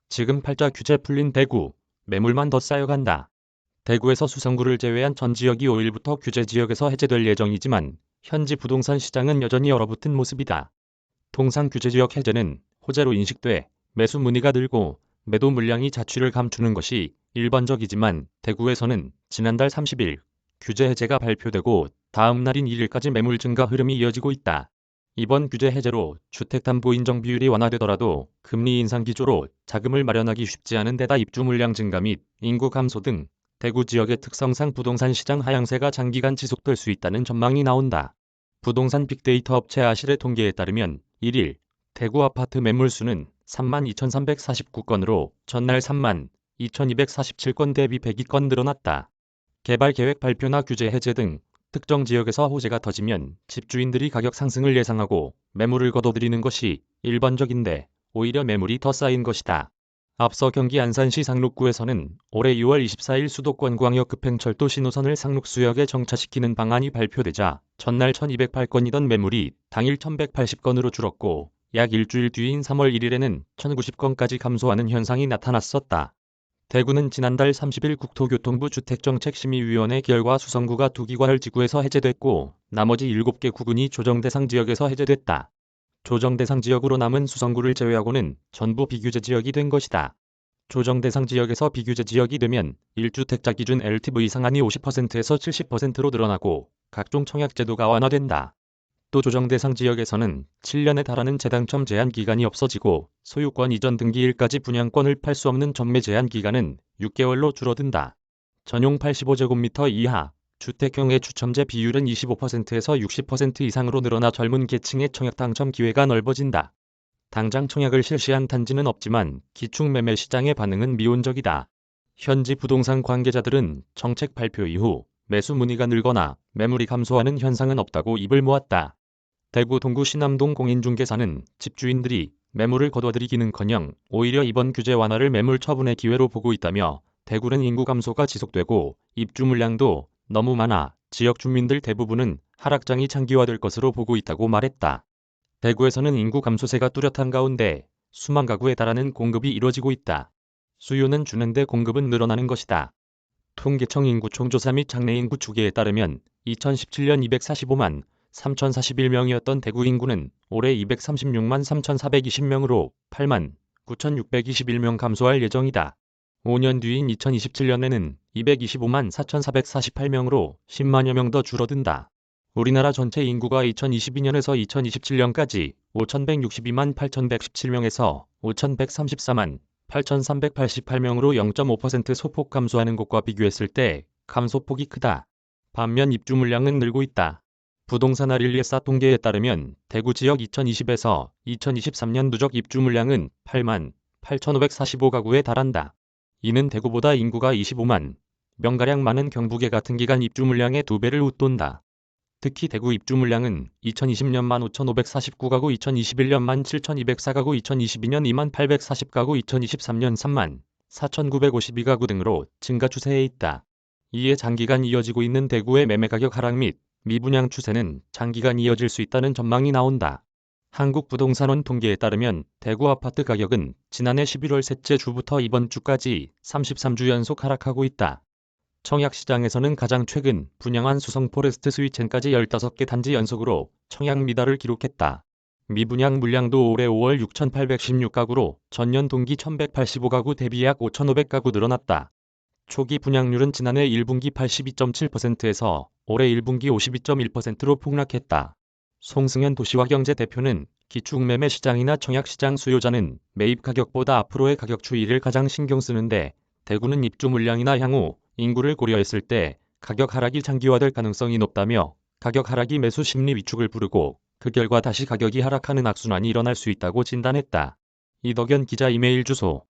지금 팔자 규제 풀린 대구, 매물만 더 쌓여간다. 대구에서 수성구를 제외한 전 지역이 5일부터 규제 지역에서 해제될 예정이지만 현지 부동산 시장은 여전히 얼어붙은 모습이다. 통상 규제 지역 해제는 호재로 인식돼 매수 문의가 늘고 매도 물량이 자취를 감추는 것이 일반적이지만 대구에서는 지난달 30일 규제 해제가 발표되고 다음 날인 1일까지 매물 증가 흐름이 이어지고 있다. 이번 규제 해제로 주택담보인정 비율이 완화되더라도 금리 인상 기조로 자금을 마련하기 쉽지 않은 데다 입주 물량 증가 및 인구 감소 등 대구 지역의 특성상 부동산 시장 하향세가 장기간 지속될 수 있다는 전망이 나온다. 부동산 빅데이터 업체 아실의 통계에 따르면 1일 대구 아파트 매물수는 32,349건으로 전날 32,247건 대비 102건 늘어났다. 개발계획 발표나 규제 해제 등 특정 지역에서 호재가 터지면 집주인들이 가격 상승을 예상하고 매물을 거둬들이는 것이 일반적인데 오히려 매물이 더 쌓인 것이다. 앞서 경기 안산시 상록구에서는 올해 6월 24일 수도권 광역 급행철도 신호선을 상록수역에 정차시키는 방안이 발표되자 전날 1,208건이던 매물이 당일 1,180건으로 줄었고 약 일주일 뒤인 3월 1일에는 1,090건까지 감소하는 현상이 나타났었다. 대구는 지난달 30일 국토교통부 주택정책심의위원회 결과 수성구가 2기관을 지구에서 해제됐고 나머지 7개 구군이 조정대상 지역에서 해제됐다. 조정대상 지역으로 남은 수성구를 제외하고는 전부 비규제 지역이 된 것이다. 조정대상 지역에서 비규제 지역이 되면 1주택자 기준 LTV 상한이 50%에서 70%로 늘어나고 각종 청약제도가 완화된다. 또 조정대상 지역에서는 7년에 달하는 재당첨 제한 기간이 없어지고 소유권 이전 등기일까지 분양권을 팔 수 없는 전매 제한 기간은 6개월로 줄어든다. 전용 85제곱미터 이하 주택형의 추첨제 비율은 25%에서 60% 이상으로 늘어나 젊은 계층의 청약 당첨 기회가 넓어진다. 당장 청약을 실시한 단지는 없지만 기축매매 시장의 반응은 미온적이다. 현지 부동산 관계자들은 정책 발표 이후 매수 문의가 늘거나 매물이 감소하는 현상은 없다고 입을 모았다. 대구 동구 신암동 공인중개사는 집주인들이 매물을 거둬들이기는커녕 오히려 이번 규제 완화를 매물 처분의 기회로 보고 있다며 대구는 인구 감소가 지속되고 입주 물량도 너무 많아 지역 주민들 대부분은 하락장이 장기화될 것으로 보고 있다고 말했다. 대구에서는 인구 감소세가 뚜렷한 가운데 수만 가구에 달하는 공급이 이뤄지고 있다. 수요는 주는데 공급은 늘어나는 것이다. 통계청 인구총조사 및 장래인구 추계에 따르면 2017년 245만 3,041명이었던 대구 인구는 올해 236만 3,420명으로 8만 9,621명 감소할 예정이다. 5년 뒤인 2027년에는 225만 4,448명으로 10만여 명 더 줄어든다. 우리나라 전체 인구가 2022년에서 2027년까지 5,162만 8,117명에서 5,134만 8,388명으로 0.5% 소폭 감소하는 것과 비교했을 때 감소폭이 크다. 반면 입주 물량은 늘고 있다. 부동산 아릴리에사 통계에 따르면 대구 지역 2020에서 2023년 누적 입주 물량은 8만 8,545가구에 달한다. 이는 대구보다 인구가 25만 명가량 많은 경북의 같은 기간 입주 물량의 2배를 웃돈다. 특히 대구 입주 물량은 2020년 15,549가구, 2021년 17,204가구, 2022년 2840가구, 2023년 3만 4,952가구 등으로 증가 추세에 있다. 이에 장기간 이어지고 있는 대구의 매매가격 하락 및 미분양 추세는 장기간 이어질 수 있다는 전망이 나온다. 한국부동산원 통계에 따르면 대구 아파트 가격은 지난해 11월 셋째 주부터 이번 주까지 33주 연속 하락하고 있다. 청약시장에서는 가장 최근 분양한 수성포레스트 스위첸까지 15개 단지 연속으로 청약 미달을 기록했다. 미분양 물량도 올해 5월 6,816가구로 전년 동기 1,185가구 대비 약 5,500가구 늘어났다. 초기 분양률은 지난해 1분기 82.7%에서 올해 1분기 52.1%로 폭락했다. 송승현 도시화경제 대표는 기축매매 시장이나 청약시장 수요자는 매입 가격보다 앞으로의 가격 추이를 가장 신경 쓰는데 대구는 입주 물량이나 향후 인구를 고려했을 때 가격 하락이 장기화될 가능성이 높다며 가격 하락이 매수 심리 위축을 부르고 그 결과 다시 가격이 하락하는 악순환이 일어날 수 있다고 진단했다. 이덕연 기자 이메일 주소